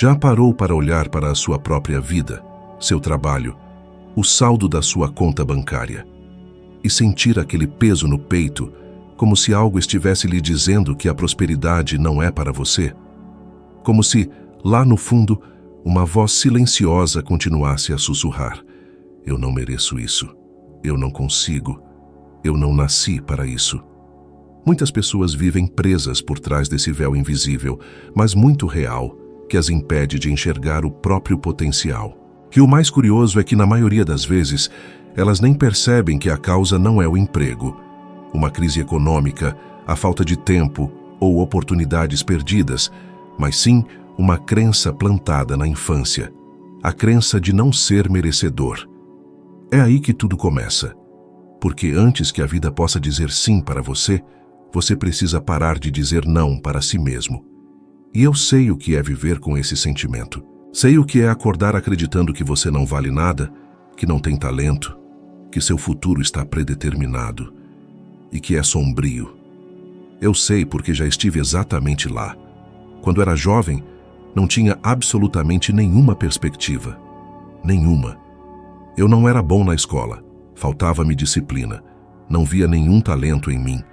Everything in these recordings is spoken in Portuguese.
Já parou para olhar para a sua própria vida, seu trabalho, o saldo da sua conta bancária e sentir aquele peso no peito, como se algo estivesse lhe dizendo que a prosperidade não é para você? Como se, lá no fundo, uma voz silenciosa continuasse a sussurrar: eu não mereço isso, eu não consigo, eu não nasci para isso. Muitas pessoas vivem presas por trás desse véu invisível, mas muito real, que as impede de enxergar o próprio potencial. E o mais curioso é que, na maioria das vezes, elas nem percebem que a causa não é o emprego, uma crise econômica, a falta de tempo ou oportunidades perdidas, mas sim uma crença plantada na infância, a crença de não ser merecedor. É aí que tudo começa, porque antes que a vida possa dizer sim para você, você precisa parar de dizer não para si mesmo. E eu sei o que é viver com esse sentimento. Sei o que é acordar acreditando que você não vale nada, que não tem talento, que seu futuro está predeterminado e que é sombrio. Eu sei porque já estive exatamente lá. Quando era jovem, não tinha absolutamente nenhuma perspectiva. Nenhuma. Eu não era bom na escola, faltava-me disciplina, não via nenhum talento em mim.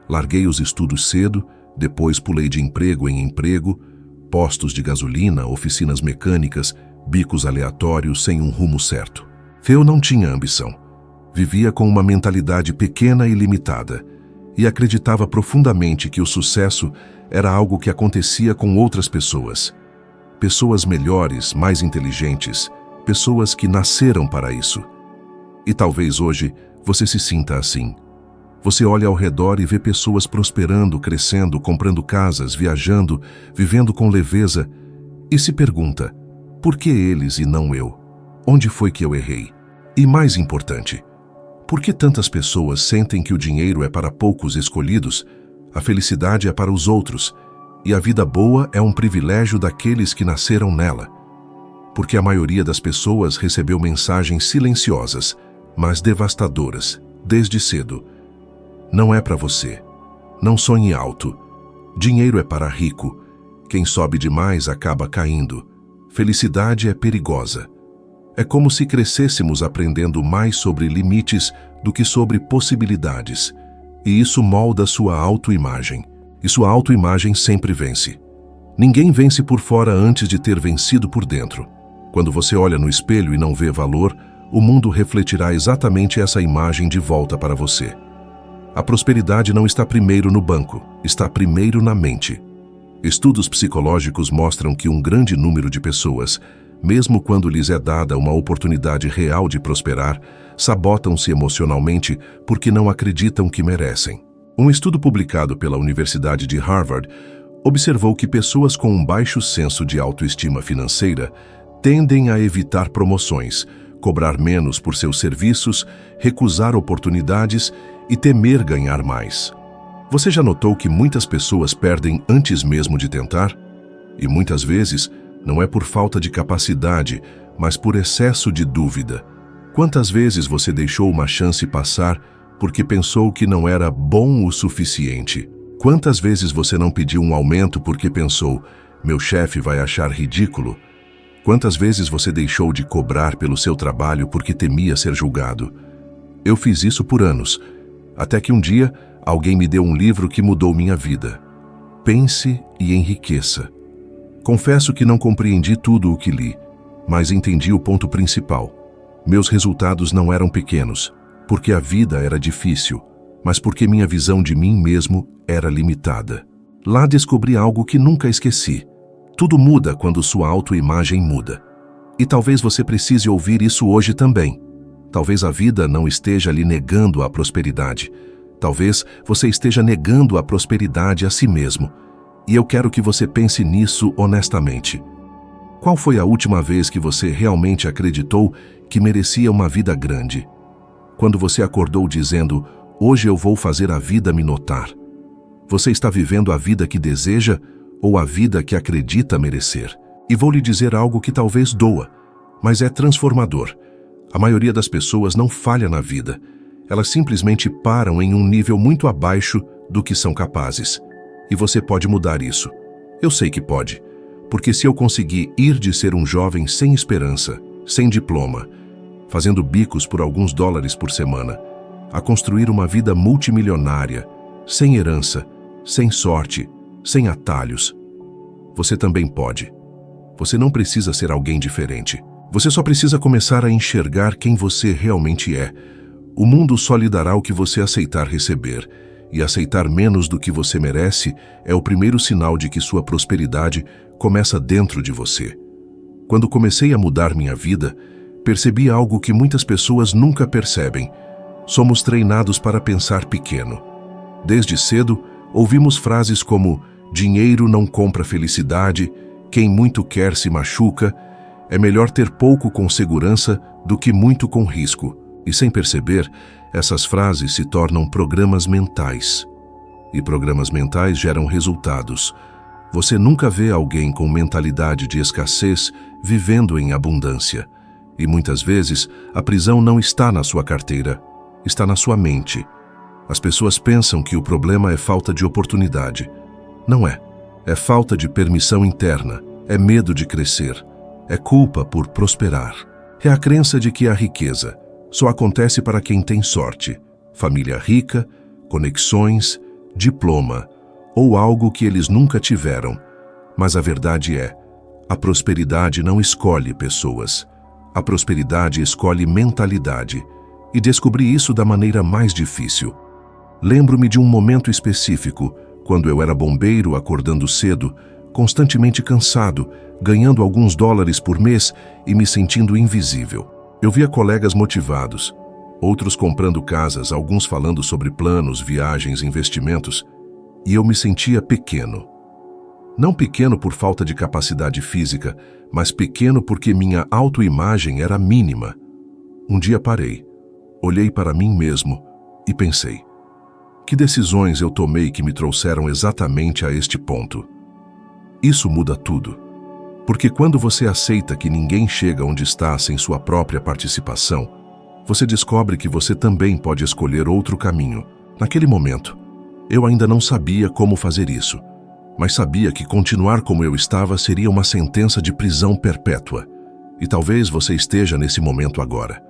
Larguei os estudos cedo, depois pulei de emprego em emprego, postos de gasolina, oficinas mecânicas, bicos aleatórios sem um rumo certo. Eu não tinha ambição. Vivia com uma mentalidade pequena e limitada e acreditava profundamente que o sucesso era algo que acontecia com outras pessoas. Pessoas melhores, mais inteligentes, pessoas que nasceram para isso. E talvez hoje você se sinta assim. Você olha ao redor e vê pessoas prosperando, crescendo, comprando casas, viajando, vivendo com leveza e se pergunta: por que eles e não eu? Onde foi que eu errei? E mais importante, por que tantas pessoas sentem que o dinheiro é para poucos escolhidos, a felicidade é para os outros e a vida boa é um privilégio daqueles que nasceram nela? Porque a maioria das pessoas recebeu mensagens silenciosas, mas devastadoras, desde cedo. Não é para você. Não sonhe alto. Dinheiro é para rico. Quem sobe demais acaba caindo. Felicidade é perigosa. É como se crescêssemos aprendendo mais sobre limites do que sobre possibilidades. E isso molda sua autoimagem. E sua autoimagem sempre vence. Ninguém vence por fora antes de ter vencido por dentro. Quando você olha no espelho e não vê valor, o mundo refletirá exatamente essa imagem de volta para você. A prosperidade não está primeiro no banco, está primeiro na mente. Estudos psicológicos mostram que um grande número de pessoas, mesmo quando lhes é dada uma oportunidade real de prosperar, sabotam-se emocionalmente porque não acreditam que merecem. Um estudo publicado pela Universidade de Harvard observou que pessoas com um baixo senso de autoestima financeira tendem a evitar promoções, cobrar menos por seus serviços, recusar oportunidades e temer ganhar mais. Você já notou que muitas pessoas perdem antes mesmo de tentar? E muitas vezes não é por falta de capacidade, mas por excesso de dúvida. Quantas vezes você deixou uma chance passar porque pensou que não era bom o suficiente? Quantas vezes você não pediu um aumento porque pensou: meu chefe vai achar ridículo? Quantas vezes você deixou de cobrar pelo seu trabalho porque temia ser julgado? Eu fiz isso por anos, até que um dia alguém me deu um livro que mudou minha vida. Pense e enriqueça. Confesso que não compreendi tudo o que li, mas entendi o ponto principal. Meus resultados não eram pequenos, porque a vida era difícil, mas porque minha visão de mim mesmo era limitada. Lá descobri algo que nunca esqueci. Tudo muda quando sua autoimagem muda. E talvez você precise ouvir isso hoje também. Talvez a vida não esteja lhe negando a prosperidade. Talvez você esteja negando a prosperidade a si mesmo. E eu quero que você pense nisso honestamente. Qual foi a última vez que você realmente acreditou que merecia uma vida grande? Quando você acordou dizendo: hoje eu vou fazer a vida me notar. Você está vivendo a vida que deseja ou a vida que acredita merecer? E vou lhe dizer algo que talvez doa, mas é transformador. A maioria das pessoas não falha na vida. Elas simplesmente param em um nível muito abaixo do que são capazes. E você pode mudar isso. Eu sei que pode, Porque se eu consegui ir de ser um jovem sem esperança, sem diploma, fazendo bicos por alguns dólares por semana, a construir uma vida multimilionária, sem herança, sem sorte, sem atalhos, você também pode. Você não precisa ser alguém diferente. Você só precisa começar a enxergar quem você realmente é. O mundo só lhe dará o que você aceitar receber, e aceitar menos do que você merece é o primeiro sinal de que sua prosperidade começa dentro de você. Quando comecei a mudar minha vida, percebi algo que muitas pessoas nunca percebem. Somos treinados para pensar pequeno. Desde cedo, ouvimos frases como dinheiro não compra felicidade, quem muito quer se machuca, é melhor ter pouco com segurança do que muito com risco. E sem perceber, essas frases se tornam programas mentais. E programas mentais geram resultados. Você nunca vê alguém com mentalidade de escassez vivendo em abundância. E muitas vezes, a prisão não está na sua carteira, está na sua mente. As pessoas pensam que o problema é falta de oportunidade. Não é. É falta de permissão interna, é medo de crescer, é culpa por prosperar. É a crença de que a riqueza só acontece para quem tem sorte, família rica, conexões, diploma ou algo que eles nunca tiveram. Mas a verdade é, a prosperidade não escolhe pessoas. A prosperidade escolhe mentalidade. E descobri isso da maneira mais difícil. Lembro-me de um momento específico, quando eu era bombeiro acordando cedo, constantemente cansado, ganhando alguns dólares por mês e me sentindo invisível. Eu via colegas motivados, outros comprando casas, alguns falando sobre planos, viagens, investimentos, e eu me sentia pequeno. Não pequeno por falta de capacidade física, mas pequeno porque minha autoimagem era mínima. Um dia parei, olhei para mim mesmo e pensei: que decisões eu tomei que me trouxeram exatamente a este ponto? Isso muda tudo. Porque quando você aceita que ninguém chega onde está sem sua própria participação, você descobre que você também pode escolher outro caminho. Naquele momento, eu ainda não sabia como fazer isso, mas sabia que continuar como eu estava seria uma sentença de prisão perpétua. E talvez você esteja nesse momento agora.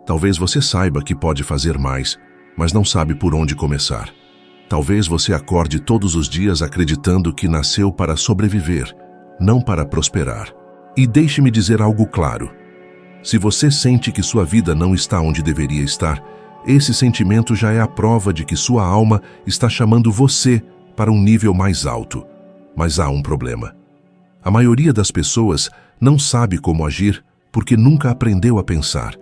Talvez você saiba que pode fazer mais, mas não sabe por onde começar. Talvez você acorde todos os dias acreditando que nasceu para sobreviver, não para prosperar. E deixe-me dizer algo claro. Se você sente que sua vida não está onde deveria estar, esse sentimento já é a prova de que sua alma está chamando você para um nível mais alto. Mas há um problema. A maioria das pessoas não sabe como agir porque nunca aprendeu a pensar.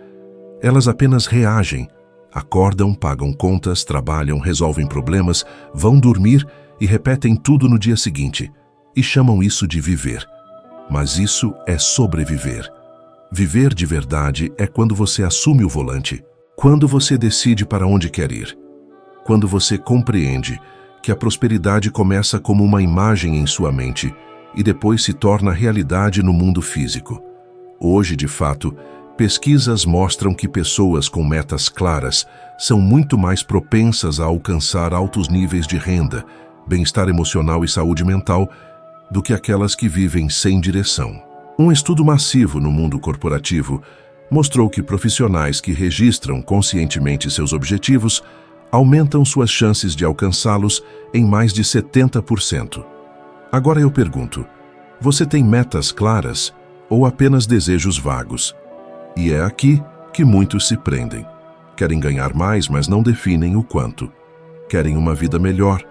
Elas apenas reagem. Acordam, pagam contas, trabalham, resolvem problemas, vão dormir e repetem tudo no dia seguinte. E chamam isso de viver. Mas isso é sobreviver. Viver de verdade é quando você assume o volante, quando você decide para onde quer ir, quando você compreende que a prosperidade começa como uma imagem em sua mente e depois se torna realidade no mundo físico. Hoje, de fato, pesquisas mostram que pessoas com metas claras são muito mais propensas a alcançar altos níveis de renda, bem-estar emocional e saúde mental do que aquelas que vivem sem direção. Um estudo massivo no mundo corporativo mostrou que profissionais que registram conscientemente seus objetivos aumentam suas chances de alcançá-los em mais de 70%. Agora eu pergunto, você tem metas claras ou apenas desejos vagos? E é aqui que muitos se prendem. Querem ganhar mais, mas não definem o quanto. Querem uma vida melhor,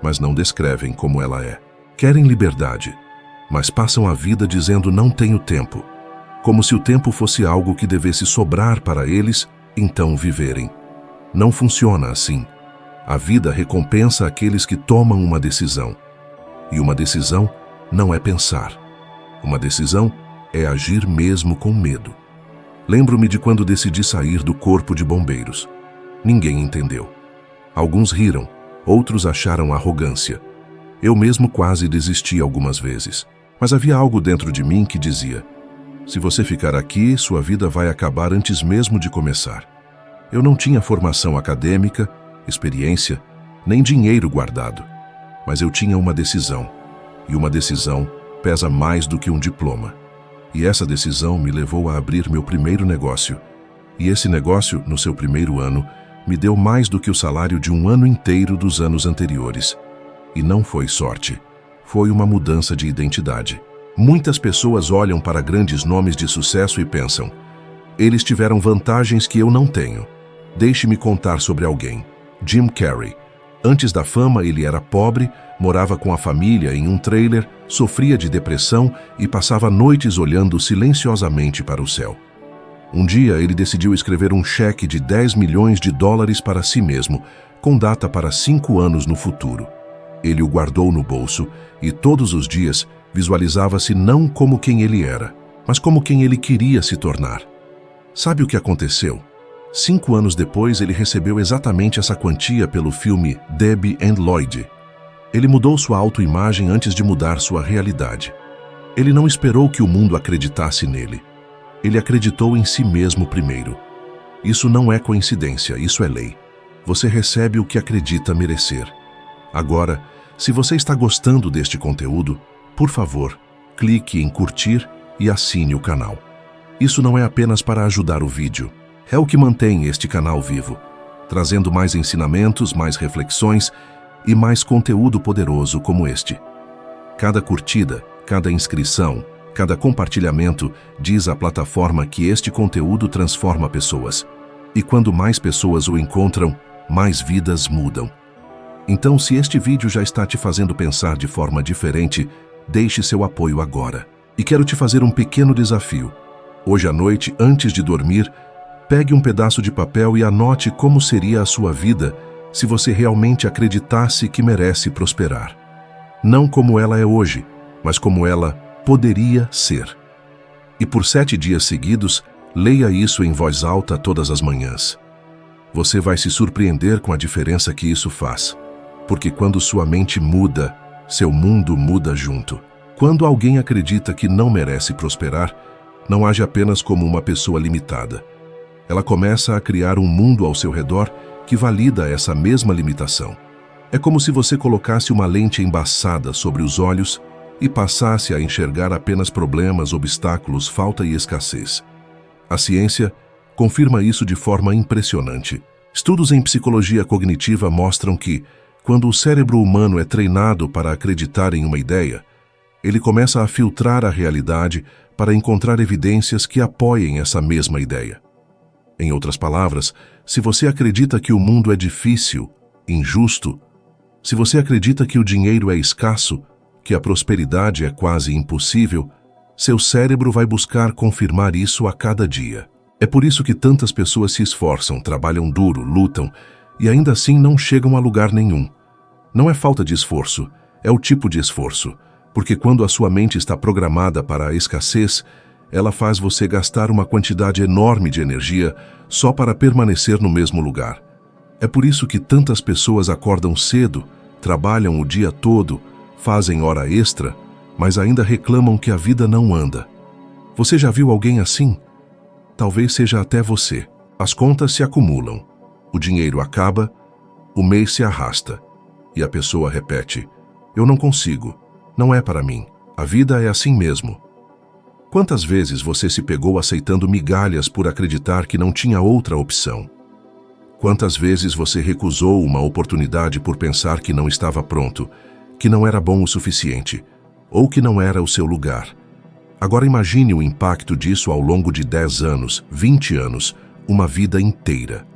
mas não descrevem como ela é. Querem liberdade, mas passam a vida dizendo não tenho tempo, como se o tempo fosse algo que devesse sobrar para eles, então viverem. Não funciona assim. A vida recompensa aqueles que tomam uma decisão. E uma decisão não é pensar. Uma decisão é agir mesmo com medo. Lembro-me de quando decidi sair do corpo de bombeiros. Ninguém entendeu. Alguns riram, outros acharam arrogância. Eu mesmo quase desisti algumas vezes. Mas havia algo dentro de mim que dizia: se você ficar aqui, sua vida vai acabar antes mesmo de começar. Eu não tinha formação acadêmica, experiência, nem dinheiro guardado. Mas eu tinha uma decisão. E uma decisão pesa mais do que um diploma. E essa decisão me levou a abrir meu primeiro negócio. E esse negócio, no seu primeiro ano, me deu mais do que o salário de um ano inteiro dos anos anteriores. E não foi sorte. Foi uma mudança de identidade. Muitas pessoas olham para grandes nomes de sucesso e pensam: eles tiveram vantagens que eu não tenho. Deixe-me contar sobre alguém. Jim Carrey. Antes da fama, ele era pobre, morava com a família em um trailer, sofria de depressão e passava noites olhando silenciosamente para o céu. Um dia, ele decidiu escrever um cheque de $10 milhões para si mesmo, com data para 5 anos no futuro. Ele o guardou no bolso e, todos os dias, visualizava-se não como quem ele era, mas como quem ele queria se tornar. Sabe o que aconteceu? 5 anos depois, ele recebeu exatamente essa quantia pelo filme Debbie and Lloyd. Ele mudou sua autoimagem antes de mudar sua realidade. Ele não esperou que o mundo acreditasse nele. Ele acreditou em si mesmo primeiro. Isso não é coincidência, isso é lei. Você recebe o que acredita merecer. Agora, se você está gostando deste conteúdo, por favor, clique em curtir e assine o canal. Isso não é apenas para ajudar o vídeo. É o que mantém este canal vivo, trazendo mais ensinamentos, mais reflexões e mais conteúdo poderoso como este. Cada curtida, cada inscrição, cada compartilhamento diz à plataforma que este conteúdo transforma pessoas. E quando mais pessoas o encontram, mais vidas mudam. Então, se este vídeo já está te fazendo pensar de forma diferente, deixe seu apoio agora. E quero te fazer um pequeno desafio. Hoje à noite, antes de dormir, pegue um pedaço de papel e anote como seria a sua vida se você realmente acreditasse que merece prosperar. Não como ela é hoje, mas como ela poderia ser. E por 7 dias seguidos, leia isso em voz alta todas as manhãs. Você vai se surpreender com a diferença que isso faz. Porque quando sua mente muda, seu mundo muda junto. Quando alguém acredita que não merece prosperar, não age apenas como uma pessoa limitada. Ela começa a criar um mundo ao seu redor que valida essa mesma limitação. É como se você colocasse uma lente embaçada sobre os olhos e passasse a enxergar apenas problemas, obstáculos, falta e escassez. A ciência confirma isso de forma impressionante. Estudos em psicologia cognitiva mostram que, quando o cérebro humano é treinado para acreditar em uma ideia, ele começa a filtrar a realidade para encontrar evidências que apoiem essa mesma ideia. Em outras palavras, se você acredita que o mundo é difícil, injusto, se você acredita que o dinheiro é escasso, que a prosperidade é quase impossível, seu cérebro vai buscar confirmar isso a cada dia. É por isso que tantas pessoas se esforçam, trabalham duro, lutam e ainda assim não chegam a lugar nenhum. Não é falta de esforço, é o tipo de esforço, porque quando a sua mente está programada para a escassez, ela faz você gastar uma quantidade enorme de energia só para permanecer no mesmo lugar. É por isso que tantas pessoas acordam cedo, trabalham o dia todo, fazem hora extra, mas ainda reclamam que a vida não anda. Você já viu alguém assim? Talvez seja até você. As contas se acumulam, o dinheiro acaba, o mês se arrasta, e a pessoa repete: eu não consigo, não é para mim, a vida é assim mesmo. Quantas vezes você se pegou aceitando migalhas por acreditar que não tinha outra opção? Quantas vezes você recusou uma oportunidade por pensar que não estava pronto, que não era bom o suficiente, ou que não era o seu lugar? Agora imagine o impacto disso ao longo de 10 anos, 20 anos, uma vida inteira.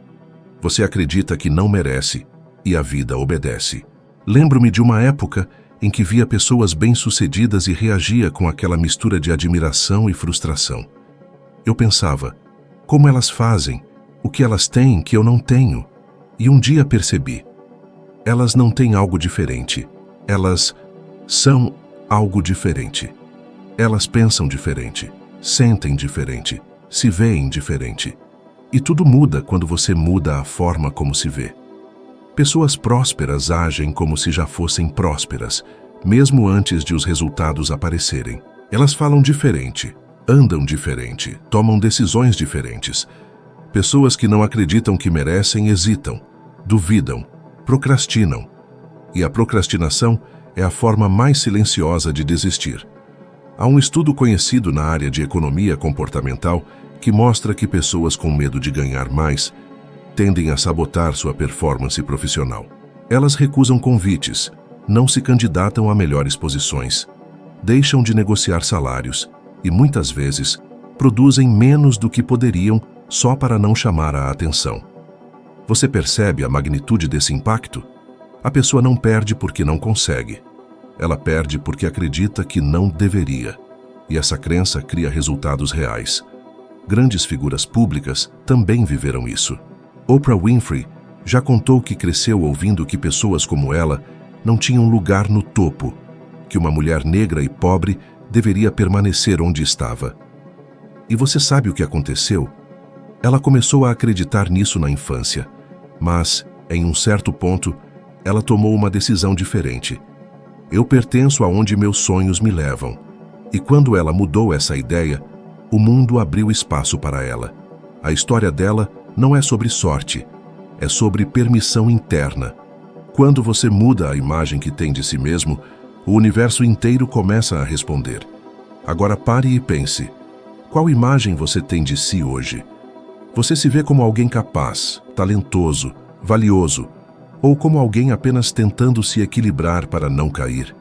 Você acredita que não merece e a vida obedece. Lembro-me de uma época em que via pessoas bem-sucedidas e reagia com aquela mistura de admiração e frustração. Eu pensava, como elas fazem, o que elas têm que eu não tenho? E um dia percebi, elas não têm algo diferente, elas são algo diferente. Elas pensam diferente, sentem diferente, se veem diferente. E tudo muda quando você muda a forma como se vê. Pessoas prósperas agem como se já fossem prósperas, mesmo antes de os resultados aparecerem. Elas falam diferente, andam diferente, tomam decisões diferentes. Pessoas que não acreditam que merecem hesitam, duvidam, procrastinam. E a procrastinação é a forma mais silenciosa de desistir. Há um estudo conhecido na área de economia comportamental que mostra que pessoas com medo de ganhar mais tendem a sabotar sua performance profissional. Elas recusam convites, não se candidatam a melhores posições, deixam de negociar salários e, muitas vezes, produzem menos do que poderiam só para não chamar a atenção. Você percebe a magnitude desse impacto? A pessoa não perde porque não consegue. Ela perde porque acredita que não deveria. E essa crença cria resultados reais. Grandes figuras públicas também viveram isso. Oprah Winfrey já contou que cresceu ouvindo que pessoas como ela não tinham lugar no topo, que uma mulher negra e pobre deveria permanecer onde estava. E você sabe o que aconteceu? Ela começou a acreditar nisso na infância, mas, em um certo ponto, ela tomou uma decisão diferente. Eu pertenço aonde meus sonhos me levam. E quando ela mudou essa ideia, o mundo abriu espaço para ela. A história dela não é sobre sorte, é sobre permissão interna. Quando você muda a imagem que tem de si mesmo, o universo inteiro começa a responder. Agora pare e pense. Qual imagem você tem de si hoje? Você se vê como alguém capaz, talentoso, valioso, ou como alguém apenas tentando se equilibrar para não cair?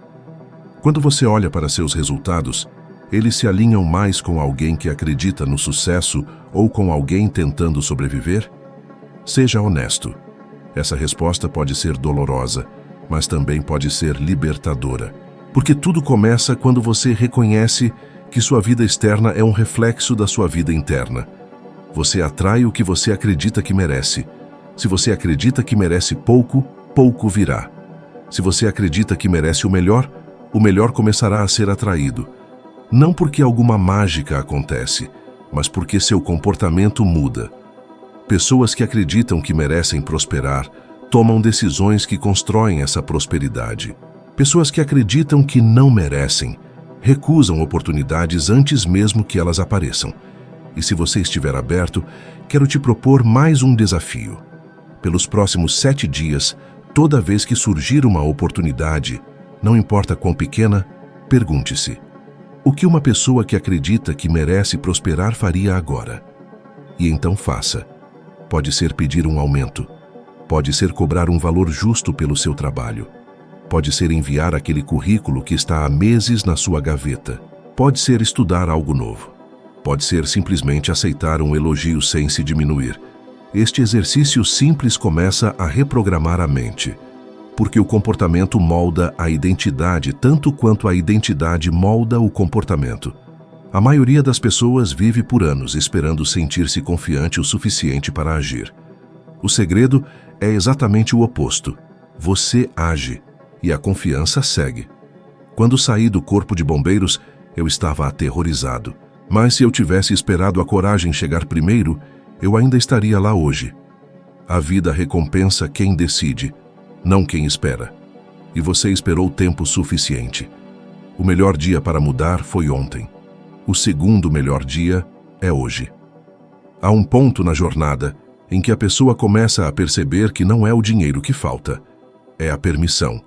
Quando você olha para seus resultados, eles se alinham mais com alguém que acredita no sucesso ou com alguém tentando sobreviver? Seja honesto. Essa resposta pode ser dolorosa, mas também pode ser libertadora. Porque tudo começa quando você reconhece que sua vida externa é um reflexo da sua vida interna. Você atrai o que você acredita que merece. Se você acredita que merece pouco, pouco virá. Se você acredita que merece o melhor começará a ser atraído. Não porque alguma mágica acontece, mas porque seu comportamento muda. Pessoas que acreditam que merecem prosperar tomam decisões que constroem essa prosperidade. Pessoas que acreditam que não merecem recusam oportunidades antes mesmo que elas apareçam. E se você estiver aberto, quero te propor mais um desafio. Pelos próximos 7 dias, toda vez que surgir uma oportunidade, não importa quão pequena, pergunte-se: o que uma pessoa que acredita que merece prosperar faria agora? E então faça. Pode ser pedir um aumento. Pode ser cobrar um valor justo pelo seu trabalho. Pode ser enviar aquele currículo que está há meses na sua gaveta. Pode ser estudar algo novo. Pode ser simplesmente aceitar um elogio sem se diminuir. Este exercício simples começa a reprogramar a mente, porque o comportamento molda a identidade tanto quanto a identidade molda o comportamento. A maioria das pessoas vive por anos esperando sentir-se confiante o suficiente para agir. O segredo é exatamente o oposto. Você age e a confiança segue. Quando saí do corpo de bombeiros, eu estava aterrorizado. Mas se eu tivesse esperado a coragem chegar primeiro, eu ainda estaria lá hoje. A vida recompensa quem decide, não quem espera. E você esperou tempo suficiente. O melhor dia para mudar foi ontem. O segundo melhor dia é hoje. Há um ponto na jornada em que a pessoa começa a perceber que não é o dinheiro que falta, é a permissão.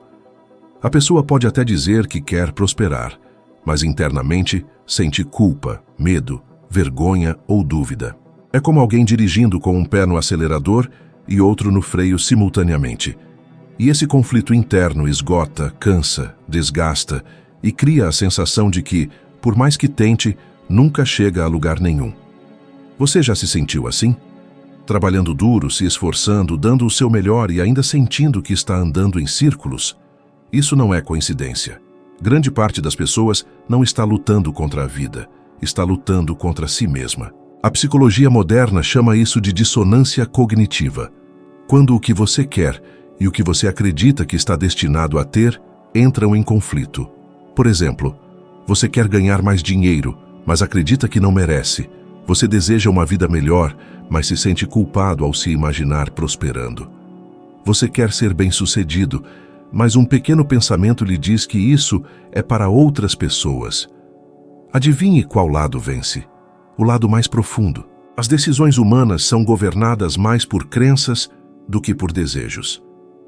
A pessoa pode até dizer que quer prosperar, mas internamente sente culpa, medo, vergonha ou dúvida. É como alguém dirigindo com um pé no acelerador e outro no freio simultaneamente. E esse conflito interno esgota, cansa, desgasta e cria a sensação de que, por mais que tente, nunca chega a lugar nenhum. Você já se sentiu assim? Trabalhando duro, se esforçando, dando o seu melhor e ainda sentindo que está andando em círculos? Isso não é coincidência. Grande parte das pessoas não está lutando contra a vida, está lutando contra si mesma. A psicologia moderna chama isso de dissonância cognitiva, quando o que você quer e o que você acredita que está destinado a ter entram em conflito. Por exemplo, você quer ganhar mais dinheiro, mas acredita que não merece. Você deseja uma vida melhor, mas se sente culpado ao se imaginar prosperando. Você quer ser bem-sucedido, mas um pequeno pensamento lhe diz que isso é para outras pessoas. Adivinhe qual lado vence? O lado mais profundo. As decisões humanas são governadas mais por crenças do que por desejos.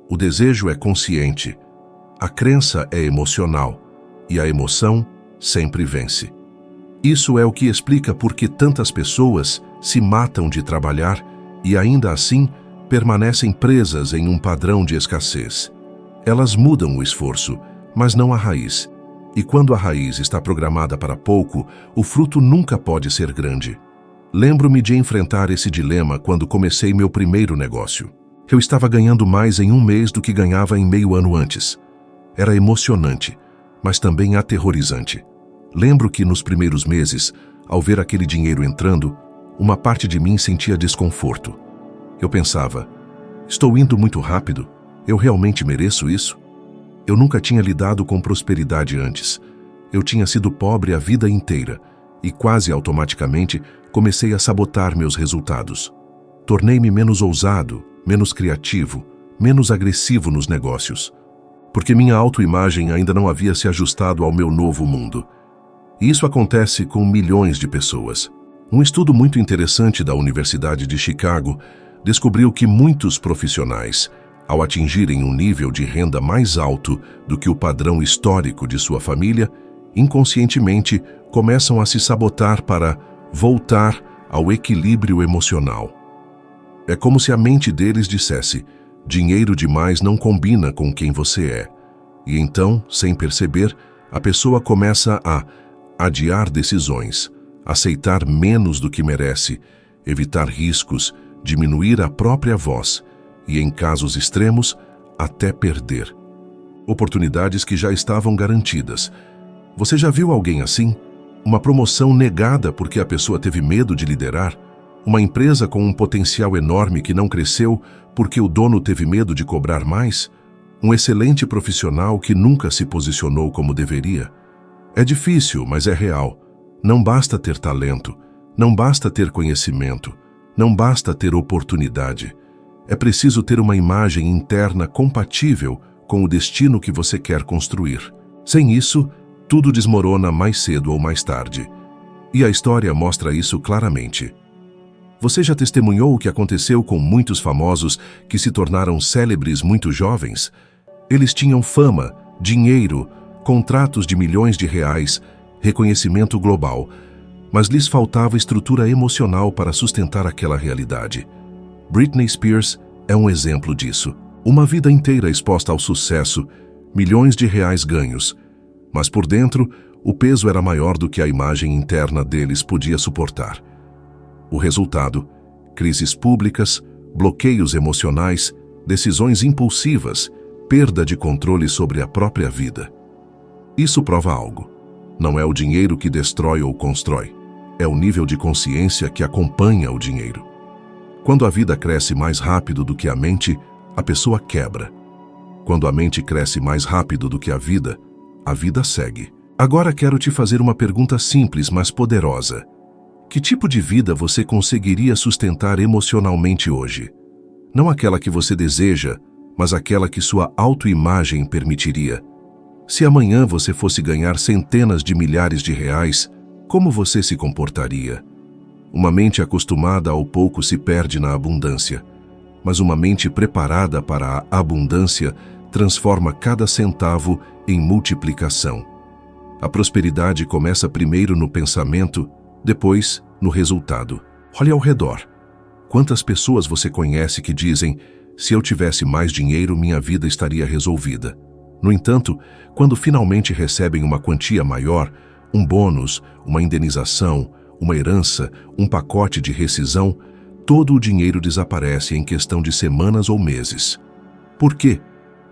O desejo é consciente, a crença é emocional e a emoção sempre vence. Isso é o que explica por que tantas pessoas se matam de trabalhar e ainda assim permanecem presas em um padrão de escassez. Elas mudam o esforço, mas não a raiz. E quando a raiz está programada para pouco, o fruto nunca pode ser grande. Lembro-me de enfrentar esse dilema quando comecei meu primeiro negócio. Eu estava ganhando mais em um mês do que ganhava em meio ano antes. Era emocionante, mas também aterrorizante. Lembro que nos primeiros meses, ao ver aquele dinheiro entrando, uma parte de mim sentia desconforto. Eu pensava, estou indo muito rápido? Eu realmente mereço isso? Eu nunca tinha lidado com prosperidade antes. Eu tinha sido pobre a vida inteira e quase automaticamente comecei a sabotar meus resultados. Tornei-me menos ousado, menos criativo, menos agressivo nos negócios, porque minha autoimagem ainda não havia se ajustado ao meu novo mundo. E isso acontece com milhões de pessoas. Um estudo muito interessante da Universidade de Chicago descobriu que muitos profissionais, ao atingirem um nível de renda mais alto do que o padrão histórico de sua família, inconscientemente começam a se sabotar para voltar ao equilíbrio emocional. É como se a mente deles dissesse: dinheiro demais não combina com quem você é. E então, sem perceber, a pessoa começa a adiar decisões, aceitar menos do que merece, evitar riscos, diminuir a própria voz e, em casos extremos, até perder oportunidades que já estavam garantidas. Você já viu alguém assim? Uma promoção negada porque a pessoa teve medo de liderar? Uma empresa com um potencial enorme que não cresceu porque o dono teve medo de cobrar mais? Um excelente profissional que nunca se posicionou como deveria? É difícil, mas é real. Não basta ter talento, não basta ter conhecimento, não basta ter oportunidade. É preciso ter uma imagem interna compatível com o destino que você quer construir. Sem isso, tudo desmorona mais cedo ou mais tarde. E a história mostra isso claramente. Você já testemunhou o que aconteceu com muitos famosos que se tornaram célebres muito jovens? Eles tinham fama, dinheiro, contratos de milhões de reais, reconhecimento global, mas lhes faltava estrutura emocional para sustentar aquela realidade. Britney Spears é um exemplo disso. Uma vida inteira exposta ao sucesso, milhões de reais ganhos, mas por dentro, o peso era maior do que a imagem interna deles podia suportar. O resultado: crises públicas, bloqueios emocionais, decisões impulsivas, perda de controle sobre a própria vida. Isso prova algo. Não é o dinheiro que destrói ou constrói, é o nível de consciência que acompanha o dinheiro. Quando a vida cresce mais rápido do que a mente, a pessoa quebra. Quando a mente cresce mais rápido do que a vida segue. Agora quero te fazer uma pergunta simples, mas poderosa. Que tipo de vida você conseguiria sustentar emocionalmente hoje? Não aquela que você deseja, mas aquela que sua autoimagem permitiria. Se amanhã você fosse ganhar centenas de milhares de reais, como você se comportaria? Uma mente acostumada ao pouco se perde na abundância, mas uma mente preparada para a abundância transforma cada centavo em multiplicação. A prosperidade começa primeiro no pensamento, depois no resultado. Olhe ao redor. Quantas pessoas você conhece que dizem: se eu tivesse mais dinheiro, minha vida estaria resolvida? No entanto, quando finalmente recebem uma quantia maior, um bônus, uma indenização, uma herança, um pacote de rescisão, todo o dinheiro desaparece em questão de semanas ou meses. Por quê?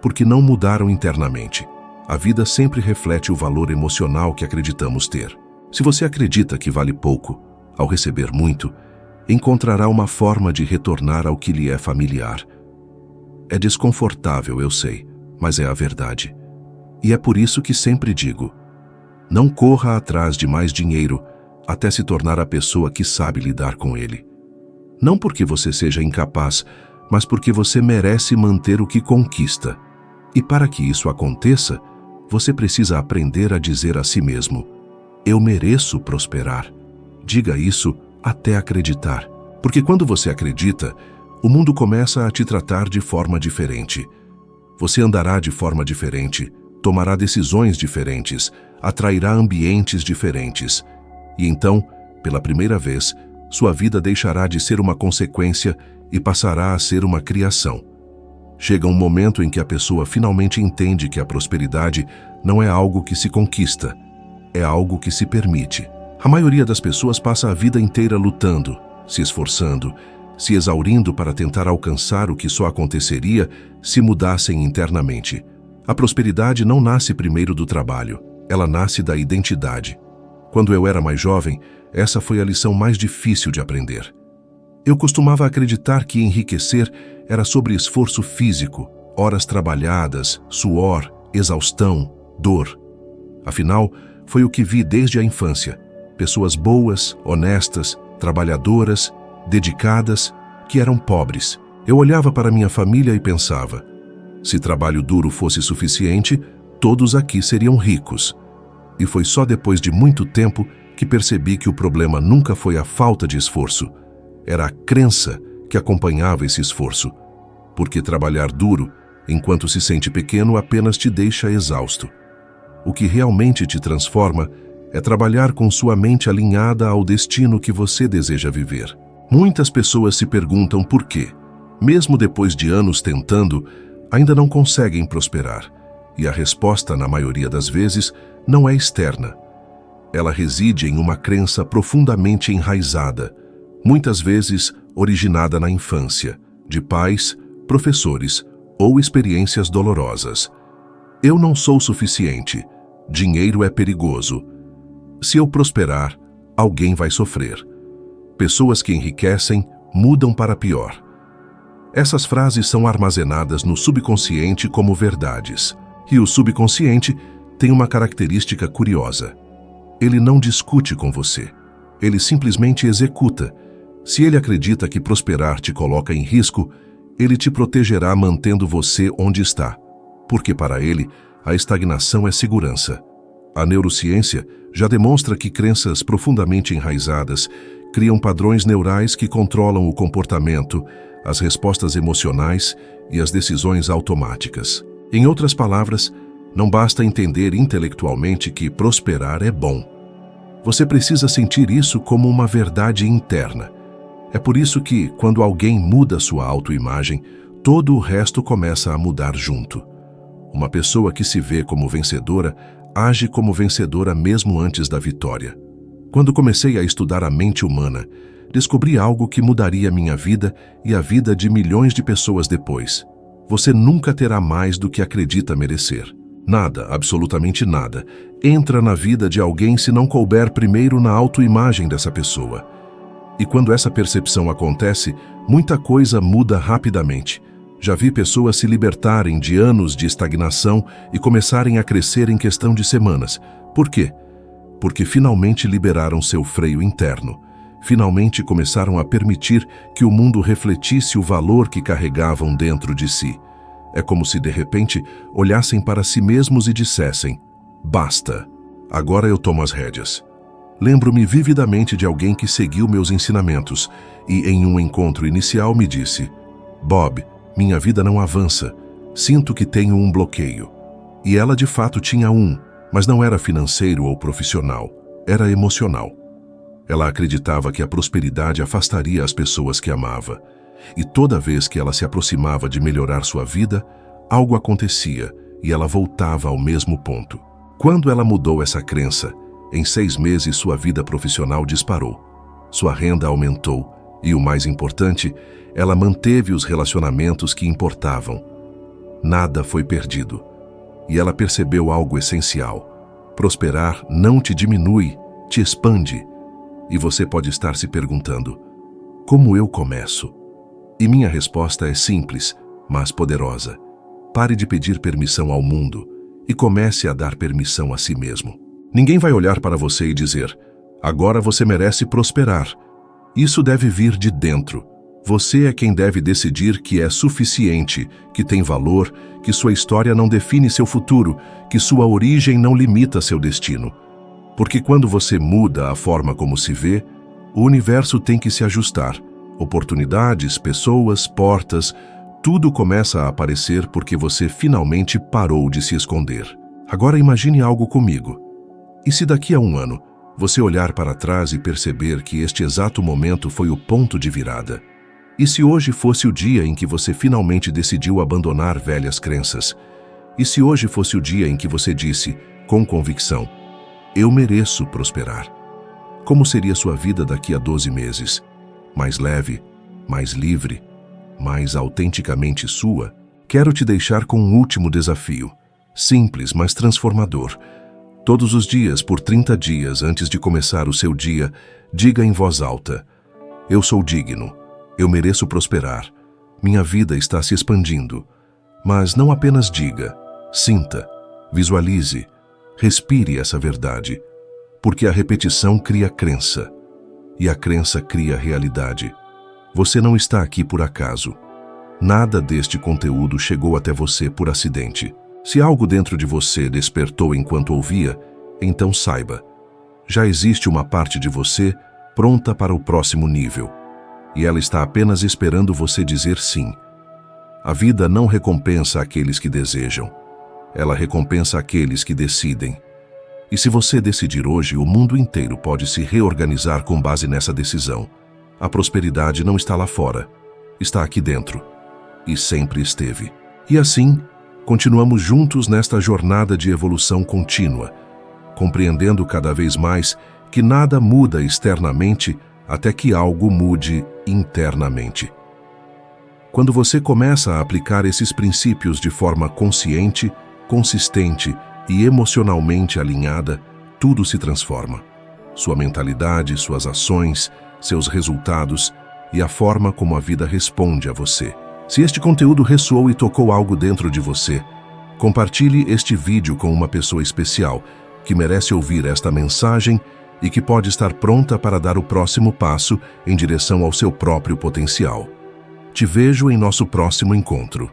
Porque não mudaram internamente. A vida sempre reflete o valor emocional que acreditamos ter. Se você acredita que vale pouco, ao receber muito, encontrará uma forma de retornar ao que lhe é familiar. É desconfortável, eu sei, mas é a verdade. E é por isso que sempre digo: não corra atrás de mais dinheiro até se tornar a pessoa que sabe lidar com ele. Não porque você seja incapaz, mas porque você merece manter o que conquista. E para que isso aconteça, você precisa aprender a dizer a si mesmo: eu mereço prosperar. Diga isso até acreditar. Porque quando você acredita, o mundo começa a te tratar de forma diferente. Você andará de forma diferente, tomará decisões diferentes, atrairá ambientes diferentes. E então, pela primeira vez, sua vida deixará de ser uma consequência e passará a ser uma criação. Chega um momento em que a pessoa finalmente entende que a prosperidade não é algo que se conquista, é algo que se permite. A maioria das pessoas passa a vida inteira lutando, se esforçando, se exaurindo para tentar alcançar o que só aconteceria se mudassem internamente. A prosperidade não nasce primeiro do trabalho, ela nasce da identidade. Quando eu era mais jovem, essa foi a lição mais difícil de aprender. Eu costumava acreditar que enriquecer era sobre esforço físico, horas trabalhadas, suor, exaustão, dor. Afinal, foi o que vi desde a infância. Pessoas boas, honestas, trabalhadoras, dedicadas, que eram pobres. Eu olhava para minha família e pensava, se trabalho duro fosse suficiente, todos aqui seriam ricos. E foi só depois de muito tempo que percebi que o problema nunca foi a falta de esforço, era a crença que acompanhava esse esforço. Porque trabalhar duro, enquanto se sente pequeno, apenas te deixa exausto. O que realmente te transforma é trabalhar com sua mente alinhada ao destino que você deseja viver. Muitas pessoas se perguntam por quê, mesmo depois de anos tentando, ainda não conseguem prosperar. E a resposta, na maioria das vezes, não é externa. Ela reside em uma crença profundamente enraizada, muitas vezes originada na infância, de pais, professores ou experiências dolorosas. Eu não sou suficiente. Dinheiro é perigoso. Se eu prosperar, alguém vai sofrer. Pessoas que enriquecem mudam para pior. Essas frases são armazenadas no subconsciente como verdades. E o subconsciente tem uma característica curiosa. Ele não discute com você. Ele simplesmente executa. Se ele acredita que prosperar te coloca em risco, ele te protegerá mantendo você onde está. Porque para ele, a estagnação é segurança. A neurociência já demonstra que crenças profundamente enraizadas criam padrões neurais que controlam o comportamento, as respostas emocionais e as decisões automáticas. Em outras palavras, não basta entender intelectualmente que prosperar é bom. Você precisa sentir isso como uma verdade interna. É por isso que, quando alguém muda sua autoimagem, todo o resto começa a mudar junto. Uma pessoa que se vê como vencedora, age como vencedora mesmo antes da vitória. Quando comecei a estudar a mente humana, descobri algo que mudaria minha vida e a vida de milhões de pessoas depois. Você nunca terá mais do que acredita merecer. Nada, absolutamente nada, entra na vida de alguém se não couber primeiro na autoimagem dessa pessoa. E quando essa percepção acontece, muita coisa muda rapidamente. Já vi pessoas se libertarem de anos de estagnação e começarem a crescer em questão de semanas. Por quê? Porque finalmente liberaram seu freio interno. Finalmente começaram a permitir que o mundo refletisse o valor que carregavam dentro de si. É como se, de repente, olhassem para si mesmos e dissessem: basta, agora eu tomo as rédeas. Lembro-me vividamente de alguém que seguiu meus ensinamentos e, em um encontro inicial, me disse: Bob, minha vida não avança, sinto que tenho um bloqueio. E ela de fato tinha um, mas não era financeiro ou profissional, era emocional. Ela acreditava que a prosperidade afastaria as pessoas que amava. E toda vez que ela se aproximava de melhorar sua vida, algo acontecia e ela voltava ao mesmo ponto. Quando ela mudou essa crença, em 6 meses sua vida profissional disparou. Sua renda aumentou e, o mais importante, ela manteve os relacionamentos que importavam. Nada foi perdido. E ela percebeu algo essencial. Prosperar não te diminui, te expande. E você pode estar se perguntando: como eu começo? E minha resposta é simples, mas poderosa. Pare de pedir permissão ao mundo e comece a dar permissão a si mesmo. Ninguém vai olhar para você e dizer: agora você merece prosperar. Isso deve vir de dentro. Você é quem deve decidir que é suficiente, que tem valor, que sua história não define seu futuro, que sua origem não limita seu destino. Porque quando você muda a forma como se vê, o universo tem que se ajustar. Oportunidades, pessoas, portas, tudo começa a aparecer porque você finalmente parou de se esconder. Agora imagine algo comigo. E se daqui a um ano você olhar para trás e perceber que este exato momento foi o ponto de virada? E se hoje fosse o dia em que você finalmente decidiu abandonar velhas crenças? E se hoje fosse o dia em que você disse, com convicção, eu mereço prosperar? Como seria sua vida daqui a 12 meses? Mais leve, mais livre, mais autenticamente sua? Quero te deixar com um último desafio, simples, mas transformador. Todos os dias, por 30 dias antes de começar o seu dia, diga em voz alta, eu sou digno, eu mereço prosperar, minha vida está se expandindo. Mas não apenas diga, sinta, visualize, respire essa verdade, porque a repetição cria crença, e a crença cria realidade. Você não está aqui por acaso. Nada deste conteúdo chegou até você por acidente. Se algo dentro de você despertou enquanto ouvia, então saiba, já existe uma parte de você pronta para o próximo nível, e ela está apenas esperando você dizer sim. A vida não recompensa aqueles que desejam, ela recompensa aqueles que decidem. E se você decidir hoje, o mundo inteiro pode se reorganizar com base nessa decisão. A prosperidade não está lá fora, está aqui dentro, e sempre esteve. E assim, continuamos juntos nesta jornada de evolução contínua, compreendendo cada vez mais que nada muda externamente até que algo mude internamente. Quando você começa a aplicar esses princípios de forma consciente, consistente e emocionalmente alinhada, tudo se transforma. Sua mentalidade, suas ações, seus resultados e a forma como a vida responde a você. Se este conteúdo ressoou e tocou algo dentro de você, compartilhe este vídeo com uma pessoa especial que merece ouvir esta mensagem e que pode estar pronta para dar o próximo passo em direção ao seu próprio potencial. Te vejo em nosso próximo encontro.